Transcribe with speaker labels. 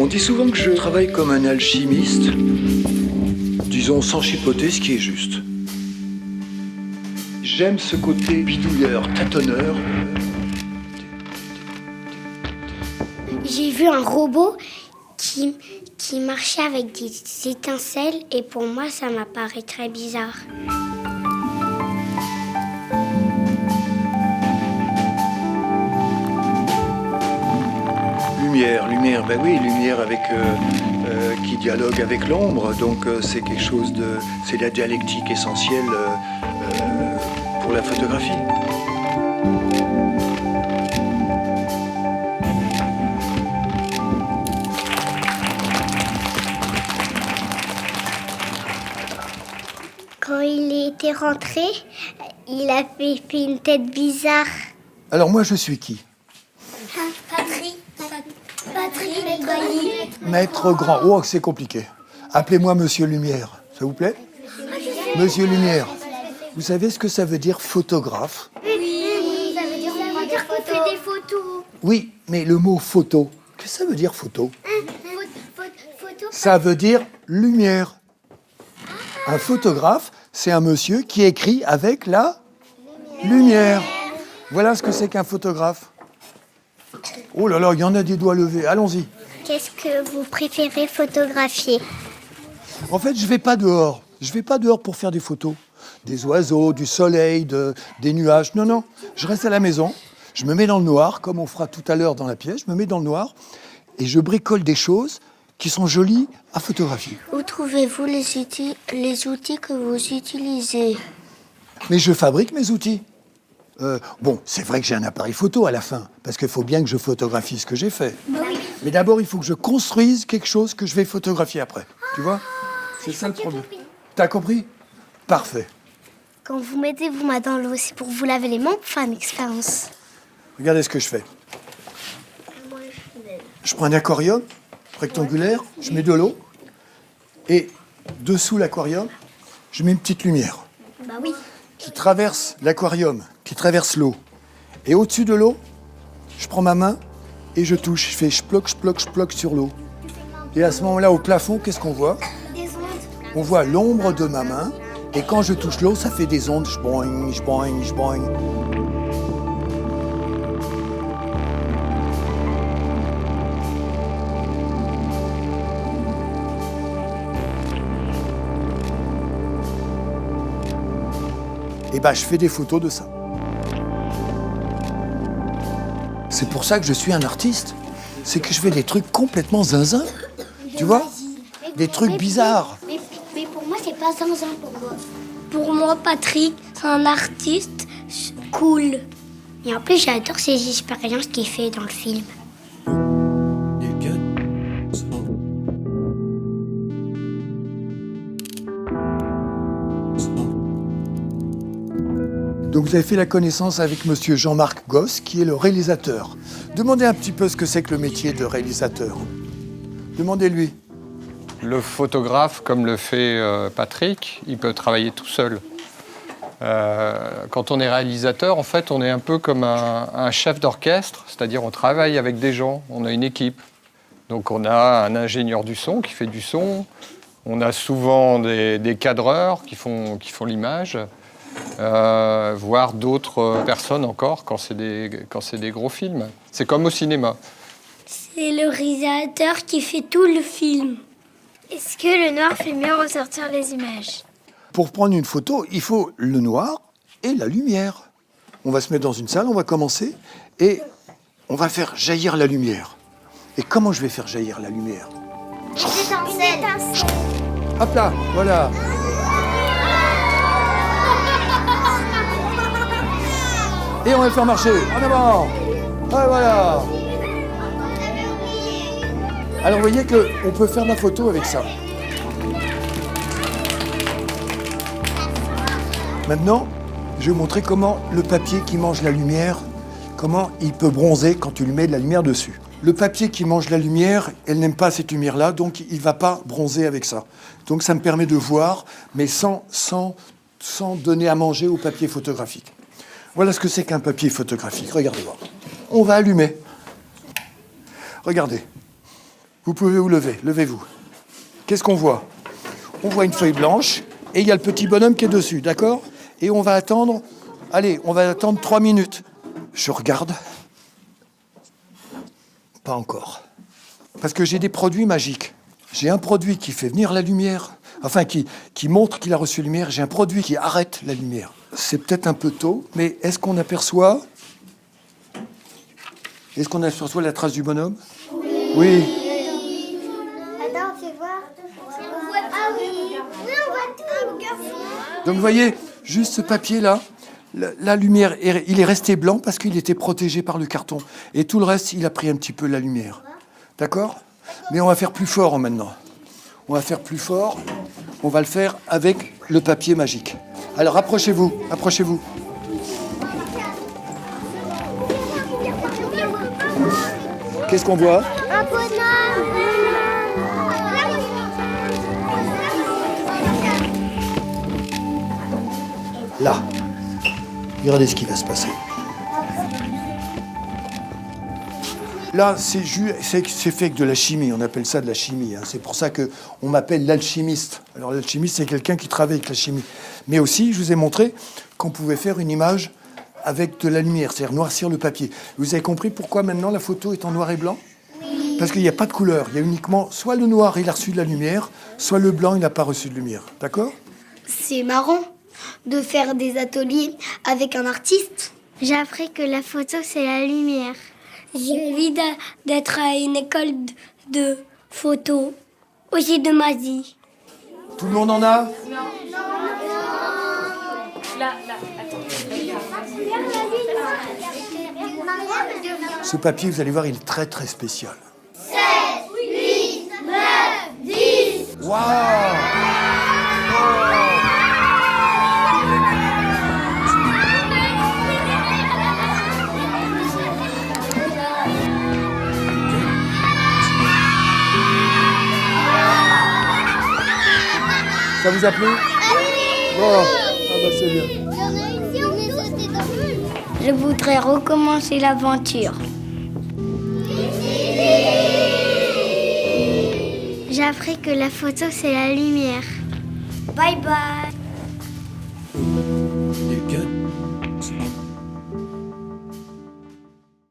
Speaker 1: On dit souvent que je travaille comme un alchimiste, disons sans chipoter ce qui est juste. J'aime ce côté bidouilleur, tâtonneur.
Speaker 2: J'ai vu un robot qui marchait avec des étincelles et pour moi ça m'apparaît très bizarre.
Speaker 1: Lumière, ben oui, lumière avec qui dialogue avec l'ombre, donc c'est quelque chose de, c'est la dialectique essentielle pour la photographie.
Speaker 2: Quand il était rentré, il a fait une tête bizarre.
Speaker 1: Alors moi je suis qui?
Speaker 2: Patrick,
Speaker 1: Maître Grand. Oh, c'est compliqué. Appelez-moi Monsieur Lumière, ça vous plaît? Monsieur Lumière. Vous savez ce que ça veut dire photographe?
Speaker 2: Oui, ça veut dire qu'on fait des photos.
Speaker 1: Oui, mais le mot photo, qu'est-ce que ça veut dire photo?
Speaker 2: Photo.
Speaker 1: Ça veut dire lumière. Un photographe, c'est un monsieur qui écrit avec la lumière. Voilà ce que c'est qu'un photographe. Oh là là, il y en a des doigts levés. Allons-y.
Speaker 2: Qu'est-ce que vous préférez photographier?
Speaker 1: En fait, je vais pas dehors. Je vais pas dehors pour faire des photos. Des oiseaux, du soleil, des nuages. Non, non. Je reste à la maison. Je me mets dans le noir, comme on fera tout à l'heure dans la pièce. Je me mets dans le noir et je bricole des choses qui sont jolies à photographier.
Speaker 2: Où trouvez-vous les outils que vous utilisez?
Speaker 1: Mais je fabrique mes outils. Bon, c'est vrai que j'ai un appareil photo à la fin, parce qu'il faut bien que je photographie ce que j'ai fait.
Speaker 2: Oui.
Speaker 1: Mais d'abord, il faut que je construise quelque chose que je vais photographier après. Tu vois? C'est ça le problème. T'as compris? Parfait.
Speaker 2: Quand vous mettez vos mains dans l'eau, c'est pour vous laver les mains ou pour faire une expérience?
Speaker 1: Regardez ce que je fais. Je prends un aquarium rectangulaire, je mets de l'eau, et dessous l'aquarium, je mets une petite lumière.
Speaker 2: Bah oui.
Speaker 1: Qui traverse l'aquarium, qui traverse l'eau. Et au-dessus de l'eau, je prends ma main et je touche. Je fais je ploque sur l'eau. Et à ce moment-là, au plafond, qu'est-ce qu'on voit?
Speaker 2: Des ondes.
Speaker 1: On voit l'ombre de ma main. Et quand je touche l'eau, ça fait des ondes. J'boing, j'boing, j'boing. Et ben, je fais des photos de ça. C'est pour ça que je suis un artiste. C'est que je fais des trucs complètement zinzin. Tu vois? Des trucs bizarres.
Speaker 2: Mais pour moi, c'est pas zinzin pour moi. Pour moi, Patrick, c'est un artiste cool. Et en plus, j'adore ces expériences qu'il fait dans le film. Donc vous avez fait la connaissance avec monsieur Jean-Marc Gosse, qui est le réalisateur. Demandez un petit peu ce que c'est que le métier de réalisateur. Demandez-lui.
Speaker 3: Le photographe, comme le fait Patrick, il peut travailler tout seul. Quand on est réalisateur, en fait, on est un peu comme un chef d'orchestre, c'est-à-dire on travaille avec des gens, on a une équipe. Donc on a un ingénieur du son qui fait du son, on a souvent des cadreurs qui font l'image, voire d'autres personnes encore quand c'est des gros films. C'est comme au cinéma.
Speaker 2: C'est le réalisateur qui fait tout le film. Est-ce que le noir fait mieux ressortir les images?
Speaker 1: Pour prendre une photo, il faut le noir et la lumière. On va se mettre dans une salle, on va commencer et on va faire jaillir la lumière. Et comment je vais faire jaillir la lumière?
Speaker 2: Une étincelle.
Speaker 1: Hop là, voilà. Et on va le faire marcher. En avant. Ah, voilà. Alors vous voyez qu'on peut faire la photo avec ça. Maintenant, je vais vous montrer comment le papier qui mange la lumière, comment il peut bronzer quand tu lui mets de la lumière dessus. Le papier qui mange la lumière, elle n'aime pas cette lumière-là, donc il ne va pas bronzer avec ça. Donc ça me permet de voir, mais sans donner à manger au papier photographique. Voilà ce que c'est qu'un papier photographique. Regardez voir. On va allumer. Regardez. Vous pouvez vous lever, levez-vous. Qu'est-ce qu'on voit? On voit une feuille blanche et il y a le petit bonhomme qui est dessus, d'accord? Et on va attendre, allez, on va attendre 3 minutes. Je regarde. Pas encore. Parce que j'ai des produits magiques. J'ai un produit qui fait venir la lumière, enfin qui montre qu'il a reçu la lumière. J'ai un produit qui arrête la lumière. C'est peut-être un peu tôt, mais est-ce qu'on aperçoit la trace du bonhomme? Oui.
Speaker 2: Attends, fais voir. Ah oui. Oui, on voit tout, garçon.
Speaker 1: Donc vous voyez, juste ce papier-là, la lumière, il est resté blanc parce qu'il était protégé par le carton. Et tout le reste, il a pris un petit peu la lumière. D'accord? Mais on va faire plus fort maintenant. On va faire plus fort. On va le faire avec le papier magique. Alors approchez-vous, approchez-vous. Qu'est-ce qu'on voit?
Speaker 2: Un bonhomme.
Speaker 1: Là. Regardez ce qui va se passer. Là, c'est fait avec de la chimie, on appelle ça de la chimie. Hein. C'est pour ça qu'on m'appelle l'alchimiste. Alors l'alchimiste, c'est quelqu'un qui travaille avec la chimie. Mais aussi, je vous ai montré qu'on pouvait faire une image avec de la lumière, c'est-à-dire noircir le papier. Vous avez compris pourquoi maintenant la photo est en noir et blanc? Oui. Parce qu'il n'y a pas de couleur. Il y a uniquement soit le noir, il a reçu de la lumière, soit le blanc, il n'a pas reçu de lumière. D'accord?
Speaker 2: C'est marrant de faire des ateliers avec un artiste. J'ai appris que la photo, c'est la lumière. J'ai envie d'être à une école de photo, aussi de magie.
Speaker 1: Tout le monde en a? Ce papier, vous allez voir, il est très très spécial.
Speaker 2: 7, 8, 9, 10.
Speaker 1: Waouh! Ça vous a plu? Bon, c'est bien.
Speaker 2: Je voudrais recommencer l'aventure. J'ai appris que la photo, c'est la lumière. Bye bye.
Speaker 1: You good?